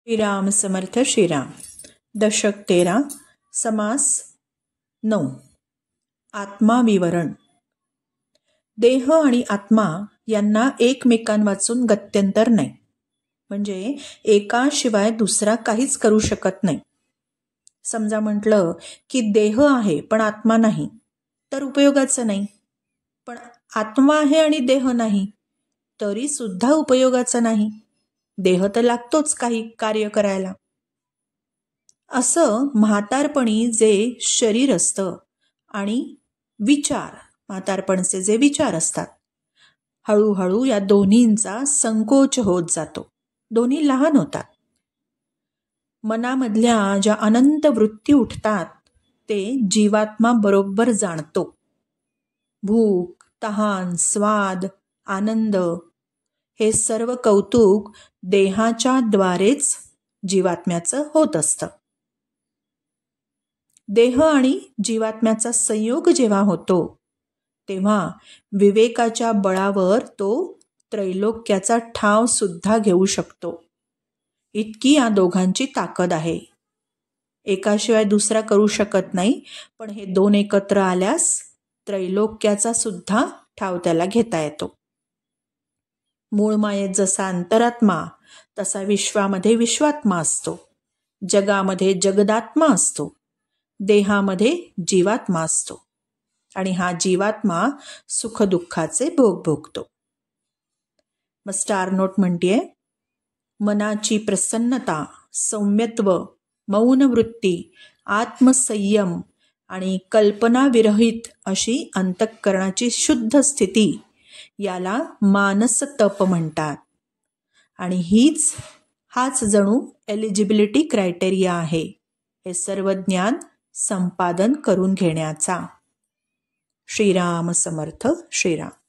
श्रीराम समर्थ श्रीराम. दशक 13, समास 9. आत्माविवरण. देह आणि आत्मा यांना एकमेकांवाचून गत्यंतर नाही, म्हणजे एकाशिवाय दुसरा काहीच करू शकत नाही. समजा म्हटलं की देह आहे पण आत्मा नाही, तर उपयोगाचं नाही. पण आत्मा आहे आणि देह नाही, तरी सुद्धा उपयोगाचं नाही. देह तर लागतोच काही कार्य करायला. असं म्हातारपणी जे शरीर असतं आणि विचार, म्हातारपणचे जे विचार असतात, हळूहळू या दोन्हींचा संकोच होत जातो. दोन्ही लहान होतात. मनामधल्या ज्या अनंत वृत्ती उठतात ते जीवात्मा बरोबर जाणतो. भूक, तहान, स्वाद, आनंद हे सर्व कौतुक देहाच्या द्वारेच जीवात्म्याचं होत असतं. देह आणि जीवात्म्याचा संयोग जेव्हा होतो तेव्हा विवेकाच्या बळावर तो त्रैलोक्याचा ठाव सुद्धा घेऊ शकतो. इतकी या दोघांची ताकद आहे. एकाशिवाय दुसरा करू शकत नाही, पण हे दोन एकत्र आल्यास त्रैलोक्याचा सुद्धा ठाव त्याला घेता येतो. मूळ मायेत जसा अंतरात्मा, तसा विश्वामध्ये विश्वात्मा असतो, जगामध्ये जगदात्मा असतो, देहामध्ये जीवात्मा असतो आणि हा जीवात्मा सुखदुःखाचे भोग भोगतो. मग स्टार नोट म्हणतीये, मनाची प्रसन्नता, सौम्यत्व, मौन वृत्ती, आत्मसंयम आणि कल्पनाविरहित अशी अंतःकरणाची शुद्ध स्थिती याला मानस तप म्हणतात. आणि हाच जणू एलिजिबिलिटी क्रायटेरिया आहे हे सर्व ज्ञान संपादन करून घेण्याचा. श्रीराम समर्थ श्रीराम.